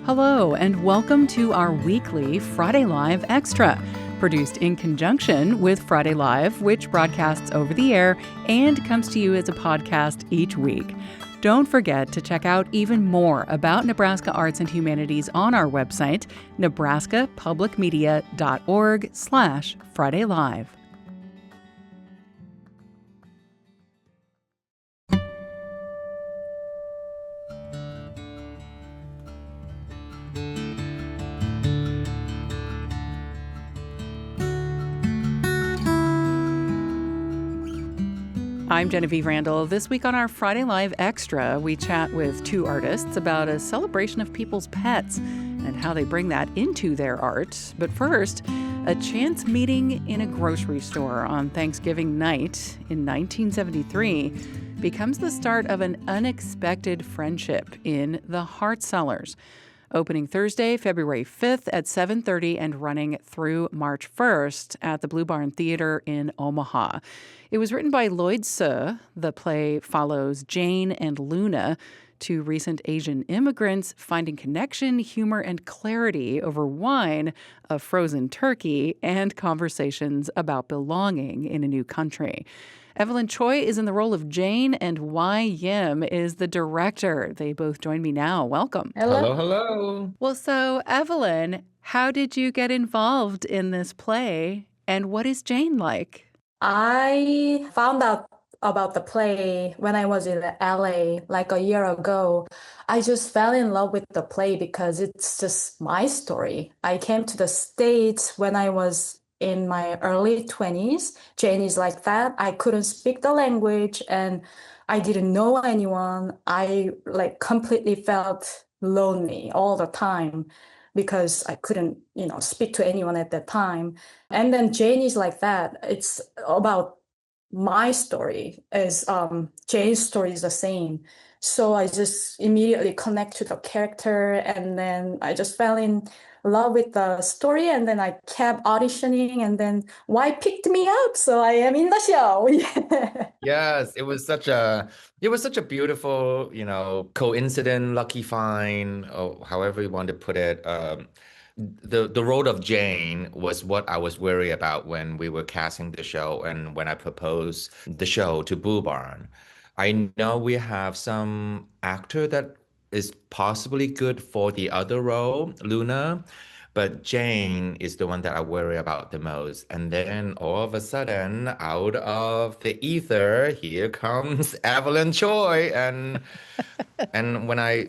Hello, and welcome to our weekly Friday Live Extra, produced in conjunction with Friday Live, which broadcasts over the air and comes to you as a podcast each week. Don't forget to check out even more about Nebraska Arts and Humanities on our website, nebraskapublicmedia.org/Friday Live. I'm Genevieve Randall. This week on our Friday Live Extra, we chat with two artists about a celebration of people's pets and how they bring that into their art. But first, a chance meeting in a grocery store on Thanksgiving night in 1973 becomes the start of an unexpected friendship in The Heart Sellers. Opening Thursday, February 5th at 7:30 and running through March 1st at the Blue Barn Theater in Omaha. It was written by Lloyd Suh. The play follows Jane and Luna, two recent Asian immigrants finding connection, humor, and clarity over wine, a frozen turkey, and conversations about belonging in a new country. Evelyn Choi is in the role of Jane, and Wai Yim is the director. They both join me now. Welcome. Hello, hello. Well, so Evelyn, how did you get involved in this play, and what is Jane like? I found out about the play when I was in LA like a year ago. I just fell in love with the play because it's just my story. I came to the States when I was in my early 20s. Jane is like that. I couldn't speak the language and I didn't know anyone. I completely felt lonely all the time because I couldn't, speak to anyone at that time. And then Jane is like that. It's about my story as Jane's story is the same. So I just immediately connect to the character, and then I just fell in love with the story, and then I kept auditioning, and then why picked me up? So I am in the show. Yeah. Yes, it was such a beautiful, coincidence, lucky find, or however you want to put it. The role of Jane was what I was worried about when we were casting the show and when I proposed the show to Boo Barn. I know we have some actor that is possibly good for the other role, Luna, but Jane is the one that I worry about the most. And then all of a sudden, out of the ether, here comes Evelyn Choi. And when I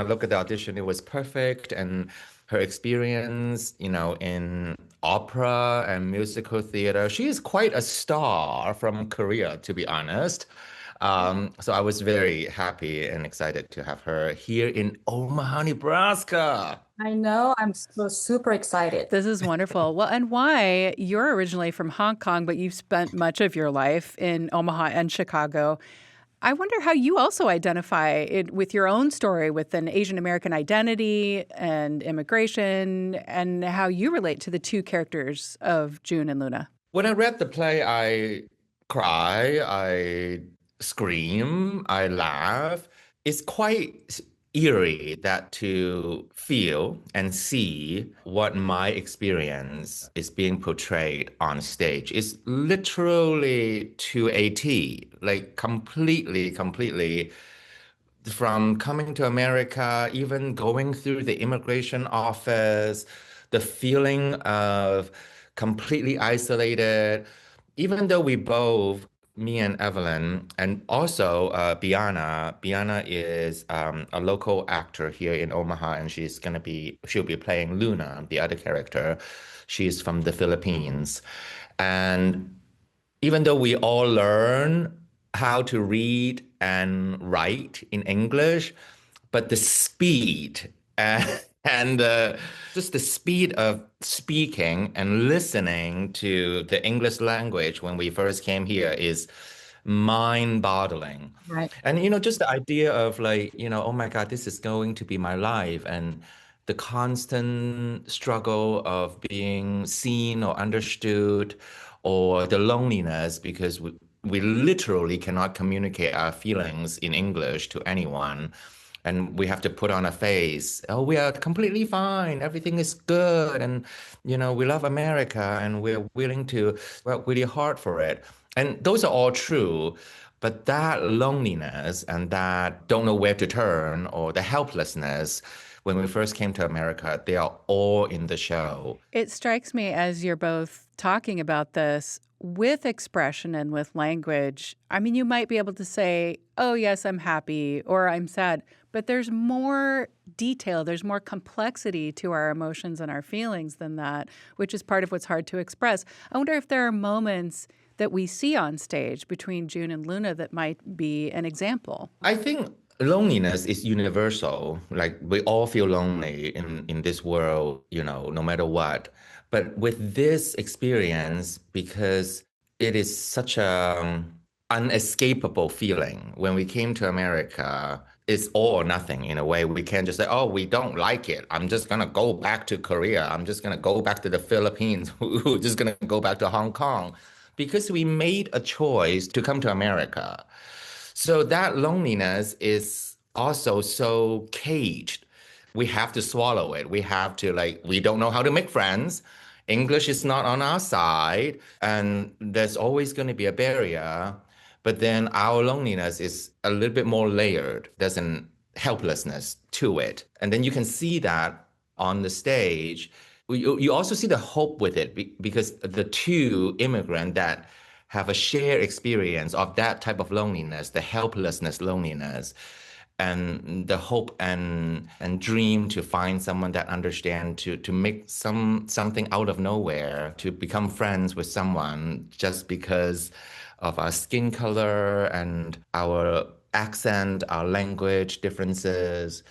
look at the audition, it was perfect. And her experience, in opera and musical theater, she is quite a star from Korea, to be honest. So I was very happy and excited to have her here in Omaha, Nebraska. I know. I'm so super excited. This is wonderful. Well, and why you're originally from Hong Kong, but you've spent much of your life in Omaha and Chicago. I wonder how you also identify it with your own story with an Asian American identity and immigration, and how you relate to the two characters of June and Luna. When I read the play, I cry, I scream, I laugh. It's quite eerie that to feel and see what my experience is being portrayed on stage is literally to a T, like completely from coming to America, even going through the immigration office, the feeling of completely isolated, even though we both, me and Evelyn, and also Biana is a local actor here in Omaha, and she'll be playing Luna, the other character. She's from the Philippines. And even though we all learn how to read and write in English, but the speed and just the speed of speaking and listening to the English language when we first came here is mind-boggling. Right. And just the idea of oh my God, this is going to be my life, and the constant struggle of being seen or understood, or the loneliness because we literally cannot communicate our feelings in English to anyone. And we have to put on a face, oh, we are completely fine. Everything is good. And, we love America and we're willing to work really hard for it. And those are all true. But that loneliness and that don't know where to turn or the helplessness when we first came to America, they are all in the show. It strikes me as you're both talking about this with expression and with language. I mean, you might be able to say, oh, yes, I'm happy or I'm sad, but there's more detail, there's more complexity to our emotions and our feelings than that, which is part of what's hard to express. I wonder if there are moments that we see on stage between June and Luna that might be an example. I think loneliness is universal. Like we all feel lonely in this world, no matter what. But with this experience, because it is such a unescapable feeling, when we came to America, it's all or nothing in a way. We can't just say, oh, we don't like it. I'm just gonna go back to Korea. I'm just gonna go back to the Philippines. We're just gonna go back to Hong Kong. Because we made a choice to come to America. So that loneliness is also so caged. We have to swallow it. We have to we don't know how to make friends. English is not on our side, and there's always going to be a barrier. But then our loneliness is a little bit more layered. There's an helplessness to it. And then you can see that on the stage. You also see the hope with it because the two immigrants that have a shared experience of that type of loneliness, the helplessness, loneliness, and the hope and dream to find someone that understands, to make something out of nowhere, to become friends with someone just because of our skin color and our accent, our language differences.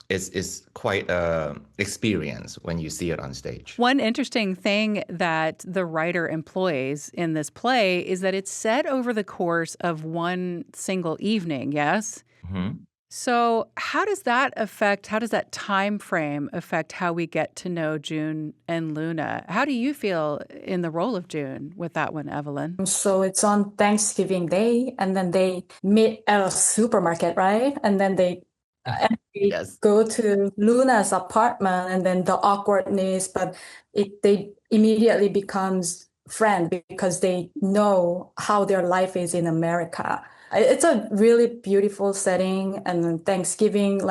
Is quite an experience when you see it on stage. One interesting thing that the writer employs in this play is that it's set over the course of one single evening, yes? Mm-hmm. So how does that time frame affect how we get to know June and Luna? How do you feel in the role of June with that one, Evelyn? So it's on Thanksgiving Day, and then they meet at a supermarket, right? And then they Yes. go to Luna's apartment, and then the awkwardness, but they immediately becomes friends because they know how their life is in America. It's a really beautiful setting, and Thanksgiving,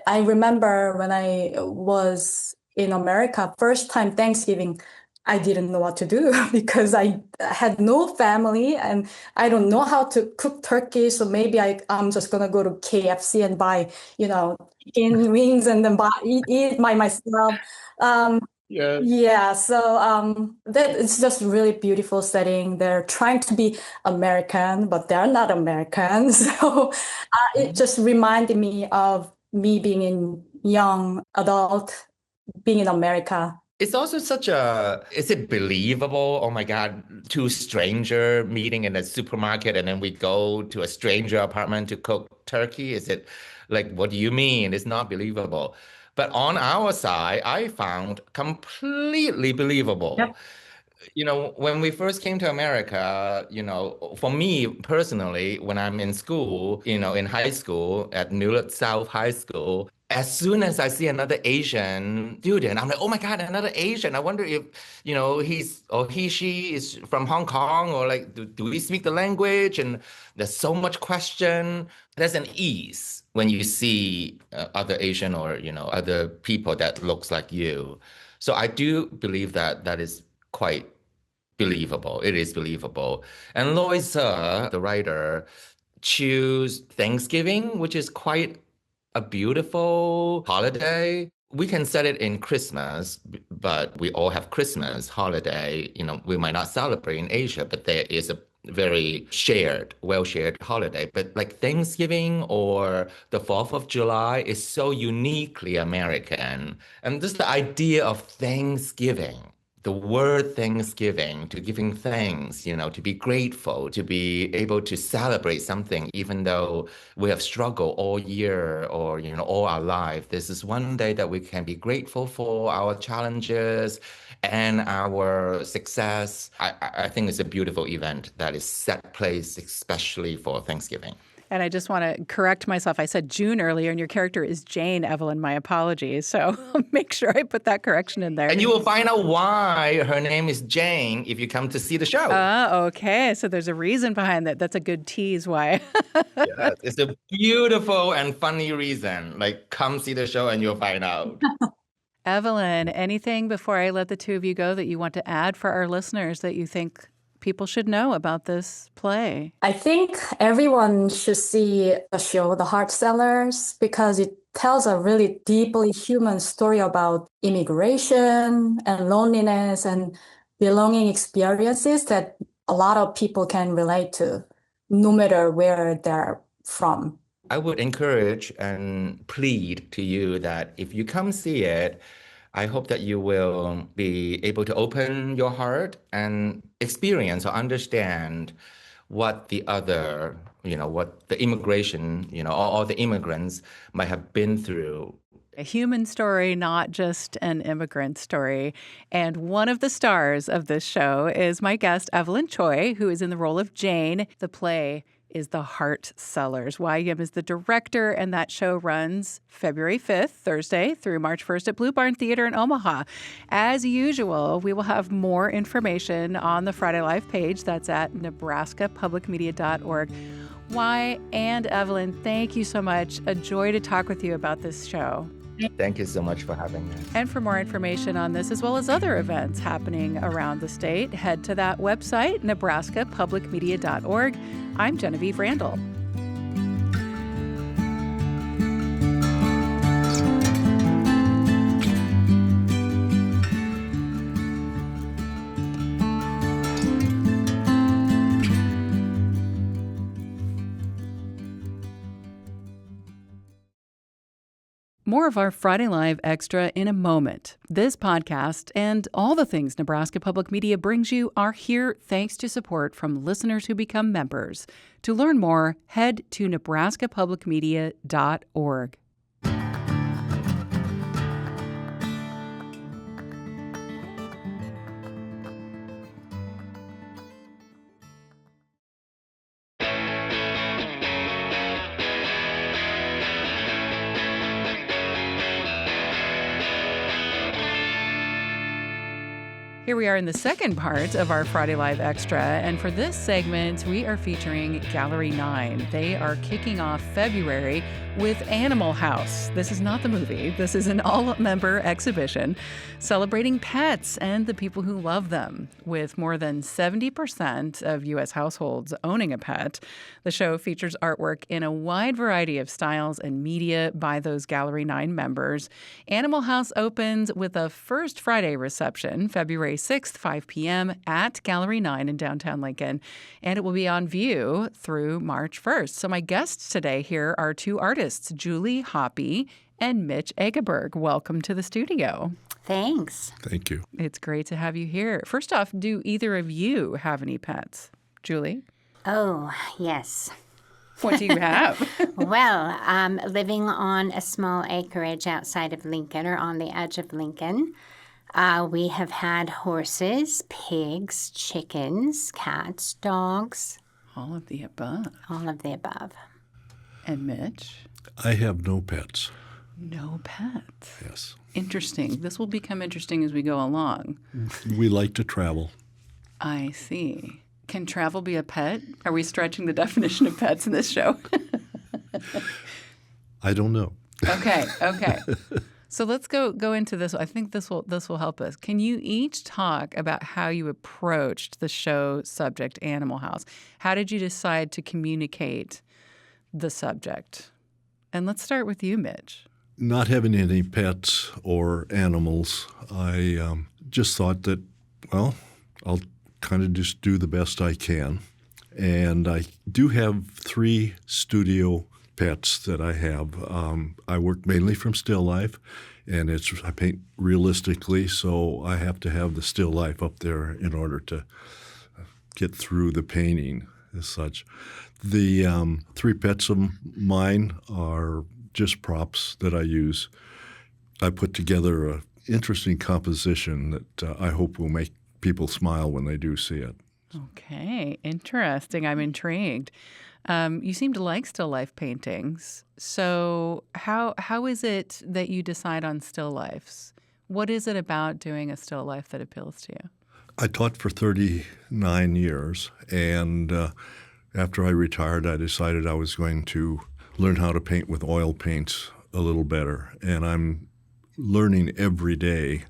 I remember when I was in America, first time Thanksgiving, I didn't know what to do because I had no family and I don't know how to cook turkey. So maybe I'm just gonna go to KFC and buy, chicken wings and then eat by myself. Yeah, so that it's just really beautiful setting. They're trying to be American, but they're not American. So it just reminded me of me being in young adult, being in America. It's also is it believable? Oh my God, two stranger meeting in a supermarket and then we go to a stranger apartment to cook turkey? Is it what do you mean? It's not believable. But on our side, I found completely believable. Yep. When we first came to America, for me personally, when I'm in school, in high school at Newlet South High School, as soon as I see another Asian student, I'm like, oh my God, another Asian. I wonder if, she is from Hong Kong or do we speak the language? And there's so much question. There's an ease when you see other Asian or, other people that looks like you. So I do believe that is quite believable. It is believable. And Loisa, the writer, choose Thanksgiving, which is quite a beautiful holiday. We can set it in Christmas, but we all have Christmas holiday. We might not celebrate in Asia, but there is a very well-shared holiday. But Thanksgiving or the 4th of July is so uniquely American. And just the idea of Thanksgiving, the word Thanksgiving, to giving thanks, to be grateful, to be able to celebrate something, even though we have struggled all year or, all our life. This is one day that we can be grateful for our challenges and our success. I think it's a beautiful event that is set place especially for Thanksgiving. And I just want to correct myself. I said June earlier, and your character is Jane, Evelyn. My apologies. So make sure I put that correction in there. And you will find out why her name is Jane if you come to see the show. Oh, okay. So there's a reason behind that. That's a good tease why. Yes, it's a beautiful and funny reason. Like, come see the show and you'll find out. Evelyn, anything before I let the two of you go that you want to add for our listeners that you think people should know about this play? I think everyone should see the show, The Heart Sellers, because it tells a really deeply human story about immigration and loneliness and belonging experiences that a lot of people can relate to, no matter where they're from. I would encourage and plead to you that if you come see it, I hope that you will be able to open your heart and experience or understand what the other, what the immigration, all the immigrants might have been through. A human story, not just an immigrant story. And one of the stars of this show is my guest, Evelyn Choi, who is in the role of Jane. The play is The Heart Sellers. Yim is the director, and that show runs February 5th, Thursday, through March 1st at Blue Barn Theater in Omaha. As usual, we will have more information on the Friday Live page. That's at nebraskapublicmedia.org. And Evelyn, thank you so much. A joy to talk with you about this show. Thank you so much for having me. And for more information on this, as well as other events happening around the state, head to that website, nebraskapublicmedia.org. I'm Genevieve Randall. More of our Friday Live Extra in a moment. This podcast and all the things Nebraska Public Media brings you are here thanks to support from listeners who become members. To learn more, head to nebraskapublicmedia.org. Here we are in the second part of our Friday Live Extra, and for this segment, we are featuring Gallery 9. They are kicking off February with Animal House. This is not the movie. This is an all-member exhibition celebrating pets and the people who love them. With more than 70% of U.S. households owning a pet, the show features artwork in a wide variety of styles and media by those Gallery 9 members. Animal House opens with a First Friday reception, February 6th, 5 p.m. at Gallery 9 in downtown Lincoln, and it will be on view through March 1st. So my guests today here are two artists, Julie Hoppe and Mitch Egeberg. Welcome to the studio. Thanks. Thank you. It's great to have you here. First off, do either of you have any pets? Julie? Oh, yes. What do you have? Well, living on a small acreage outside of Lincoln or on the edge of Lincoln. We have had horses, pigs, chickens, cats, dogs. All of the above. All of the above. And Mitch? I have no pets. No pets. Yes. Interesting. This will become interesting as we go along. We like to travel. I see. Can travel be a pet? Are we stretching the definition of pets in this show? I don't know. Okay. So let's go into this. I think this will help us. Can you each talk about how you approached the show subject, Animal House? How did you decide to communicate the subject? And let's start with you, Mitch. Not having any pets or animals, I just thought that, well, I'll kind of just do the best I can. And I do have 3 studio pets that I have. I work mainly from still life, and I paint realistically, so I have to have the still life up there in order to get through the painting as such. The 3 pets of mine are just props that I use. I put together an interesting composition that I hope will make people smile when they do see it. Okay, interesting. I'm intrigued. You seem to like still life paintings. So how is it that you decide on still lifes? What is it about doing a still life that appeals to you? I taught for 39 years, and after I retired, I decided I was going to learn how to paint with oil paints a little better. And I'm learning every day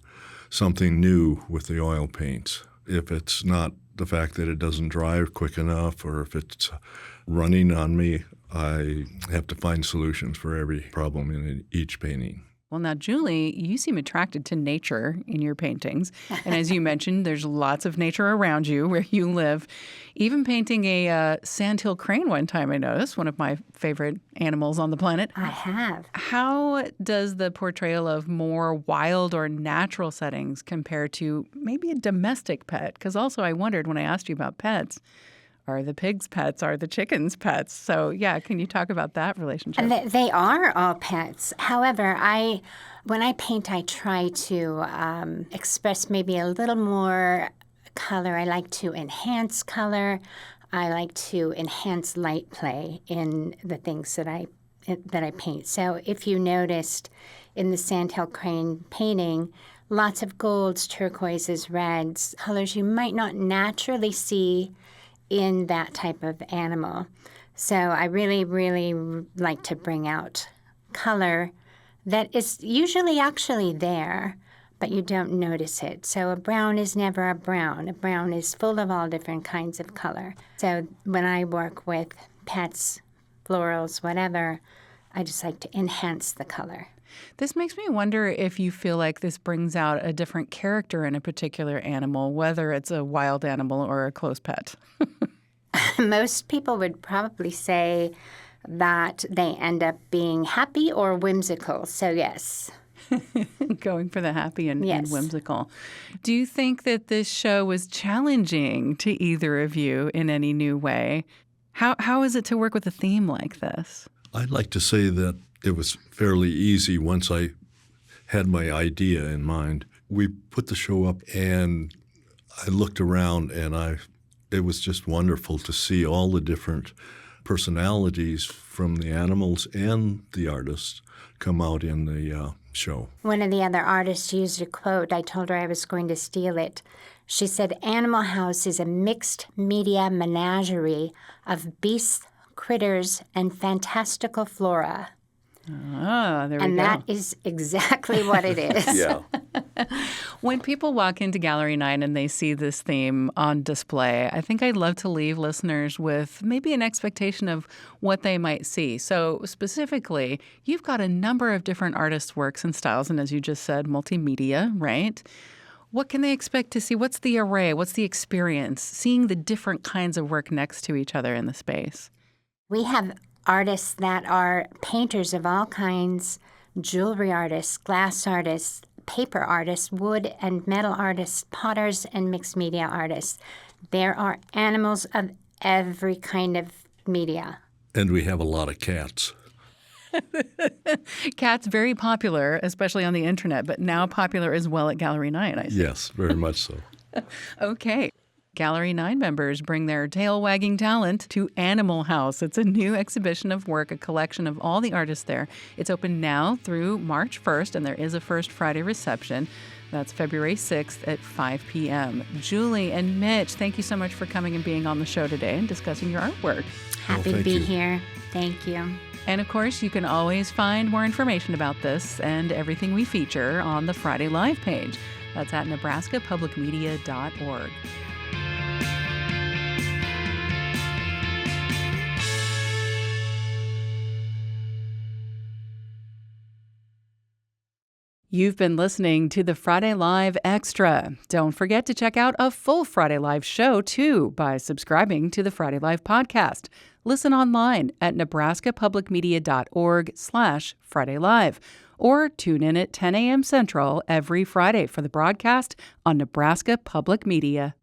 something new with the oil paints. If it's not the fact that it doesn't dry quick enough, or if it's running on me, I have to find solutions for every problem in each painting. Well, now, Julie, you seem attracted to nature in your paintings. And as you mentioned, there's lots of nature around you where you live. Even painting a sandhill crane one time, I noticed, one of my favorite animals on the planet. I have. How does the portrayal of more wild or natural settings compare to maybe a domestic pet? Because also I wondered when I asked you about pets, are the pigs pets? Are the chickens pets? So, yeah, can you talk about that relationship? And they are all pets. However, when I paint, I try to express maybe a little more color. I like to enhance color. I like to enhance light play in the things that I paint. So if you noticed in the Sandhill Crane painting, lots of golds, turquoises, reds, colors you might not naturally see in that type of animal. So I really, really like to bring out color that is usually actually there, but you don't notice it. So a brown is never a brown. A brown is full of all different kinds of color. So when I work with pets, florals, whatever, I just like to enhance the color. This makes me wonder if you feel like this brings out a different character in a particular animal, whether it's a wild animal or a close pet. Most people would probably say that they end up being happy or whimsical. So, yes. Going for the happy and Yes. whimsical. Do you think that this show was challenging to either of you in any new way? How is it to work with a theme like this? I'd like to say that it was fairly easy once I had my idea in mind. We put the show up, and I looked around, and it was just wonderful to see all the different personalities from the animals and the artists come out in the show. One of the other artists used a quote. I told her I was going to steal it. She said, "Animal House is a mixed media menagerie of beasts, critters, and fantastical flora." Ah, there we And go. that is exactly what it is. Yeah. When people walk into Gallery 9 and they see this theme on display, I think I'd love to leave listeners with maybe an expectation of what they might see. So specifically, you've got a number of different artists' works and styles, and as you just said, multimedia, right? What can they expect to see? What's the array? What's the experience? Seeing the different kinds of work next to each other in the space. We have artists that are painters of all kinds, jewelry artists, glass artists, paper artists, wood and metal artists, potters, and mixed media artists. There are animals of every kind of media. And we have a lot of cats. Cats very popular, especially on the internet, but now popular as well at Gallery 9, I see. Yes, very much so. Okay. Gallery 9 members bring their tail-wagging talent to Animal House. It's a new exhibition of work, a collection of all the artists there. It's open now through March 1st, and there is a First Friday reception. That's February 6th at 5 p.m. Julie and Mitch, thank you so much for coming and being on the show today and discussing your artwork. Happy to thank be you. here. Thank you. And of course, you can always find more information about this and everything we feature on the Friday Live page. That's at nebraskapublicmedia.org. You've been listening to the Friday Live Extra. Don't forget to check out a full Friday Live show, too, by subscribing to the Friday Live podcast. Listen online at nebraskapublicmedia.org/Friday Live, or tune in at 10 a.m. Central every Friday for the broadcast on Nebraska Public Media.